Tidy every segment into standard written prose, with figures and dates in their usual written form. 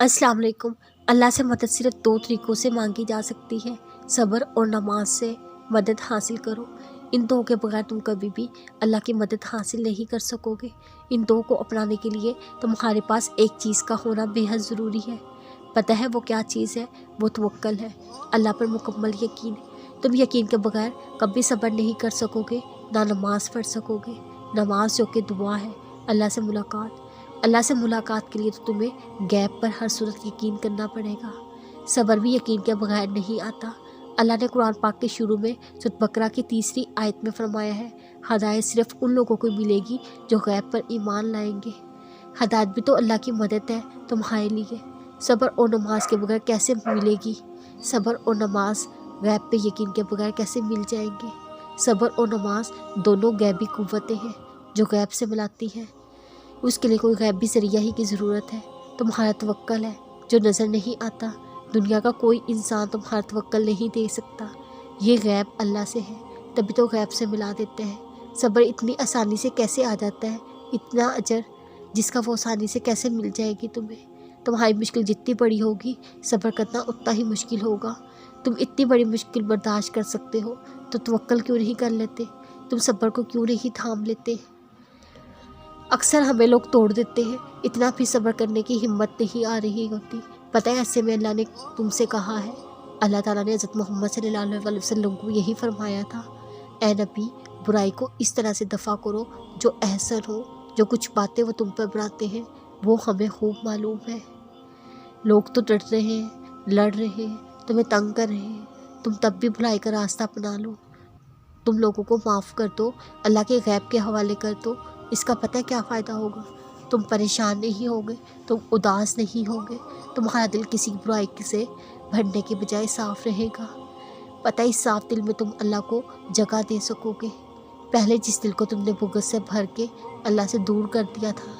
अस्सलाम वालेकुम। अल्लाह से मदद सिर्फ दो तरीक़ों से मांगी जा सकती है, सब्र और नमाज से मदद हासिल करो। इन दो के बगैर तुम कभी भी अल्लाह की मदद हासिल नहीं कर सकोगे। इन दो को अपनाने के लिए तुम्हारे पास एक चीज़ का होना बेहद ज़रूरी है। पता है वो क्या चीज़ है? वो तवक्कल है, अल्लाह पर मुकम्मल यकीन। तुम यकीन के बगैर कभी सब्र नहीं कर सकोगे, ना नमाज पढ़ सकोगे। नमाज जो कि दुआ है, अल्लाह से मुलाकात। अल्लाह से मुलाकात के लिए तो तुम्हें गैब पर हर सूरत यकीन करना पड़ेगा। सब्र भी यकीन के बगैर नहीं आता। अल्लाह ने कुरान पाक के शुरू में सूरह बकरा की 3री आयत में फरमाया है, हदायत सिर्फ उन लोगों को मिलेगी जो गैब पर ईमान लाएंगे। हदायत भी तो अल्लाह की मदद है तुम्हारे लिए। सब्र और नमाज के बगैर कैसे मिलेगी? सब्र और नमाज गैब पे यकीन के बगैर कैसे मिल जाएंगे? सब्र और नमाज दोनों गैबी कुव्वतें हैं जो गैब से मिलाती हैं। उसके लिए कोई गैबी ज़रिया ही की ज़रूरत है। तुम्हारा तवक्कल है जो नज़र नहीं आता। दुनिया का कोई इंसान तुम्हारा तवक्कल नहीं दे सकता। ये गैब अल्लाह से है, तभी तो गैब से मिला देते हैं। सब्र इतनी आसानी से कैसे आ जाता है? इतना अजर जिसका वो आसानी से कैसे मिल जाएगी तुम्हें? तुम्हारी मुश्किल जितनी बड़ी होगी, सब्र करना उतना ही मुश्किल होगा। तुम इतनी बड़ी मुश्किल बर्दाश्त कर सकते हो तो तवक्कल क्यों नहीं कर लेते? तुम सब्र को क्यों नहीं थाम लेते? अक्सर हमें लोग तोड़ देते हैं, इतना भी सब्र करने की हिम्मत नहीं आ रही होती। पता है ऐसे में अल्लाह ने तुमसे कहा है, अल्लाह ताला ने हज़रत मोहम्मद सल्लल्लाहु अलैहि वसल्लम को यही फरमाया था, ए नबी बुराई को इस तरह से दफ़ा करो जो अहसन हो। जो कुछ बातें वो तुम पर बनाते हैं वो हमें खूब मालूम है। लोग तो डर रहे हैं, लड़ रहे हैं, तुम्हें तंग कर रहे हैं, तुम तब भी भलाई का रास्ता अपना लो। तुम लोगों को माफ़ कर दो, अल्लाह के गैब के हवाले कर दो। इसका पता है क्या फ़ायदा होगा? तुम परेशान नहीं होगे, तुम उदास नहीं होगे, तुम्हारा दिल किसी बुराई से भरने के बजाय साफ़ रहेगा। पता है इस साफ़ दिल में तुम अल्लाह को जगह दे सकोगे। पहले जिस दिल को तुमने बुग़्ज़ से भर के अल्लाह से दूर कर दिया था,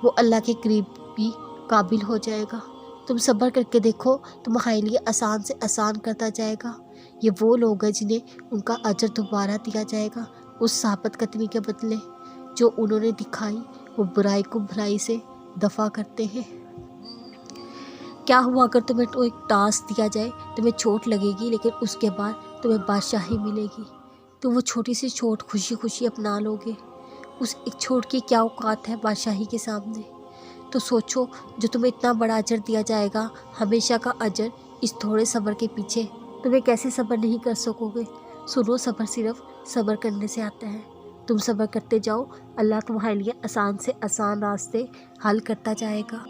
वो अल्लाह के करीब भी काबिल हो जाएगा। तुम सब्र करके देखो, तुम्हारे लिए आसान से आसान करता जाएगा। ये वो लोग हैं जिन्हें उनका अजर दोबारा दिया जाएगा उस साबित कदमी के बदले जो उन्होंने दिखाई। वो बुराई को भलाई से दफ़ा करते हैं। क्या हुआ अगर तुम्हें तो एक टास्क दिया जाए, तुम्हें चोट लगेगी लेकिन उसके बाद तुम्हें बादशाही मिलेगी, तो वो छोटी सी चोट खुशी खुशी अपना लोगे। उस एक चोट की क्या औकात है बादशाही के सामने? तो सोचो, जो तुम्हें इतना बड़ा अजर दिया जाएगा, हमेशा का अजर, इस थोड़े सब्र के पीछे तुम्हें कैसे सब्र नहीं कर सकोगे? सुनो, सब्र सिर्फ सब्र करने से आता है। तुम सब्र करते जाओ, अल्लाह तुम्हारे लिए आसान से आसान रास्ते हल करता जाएगा।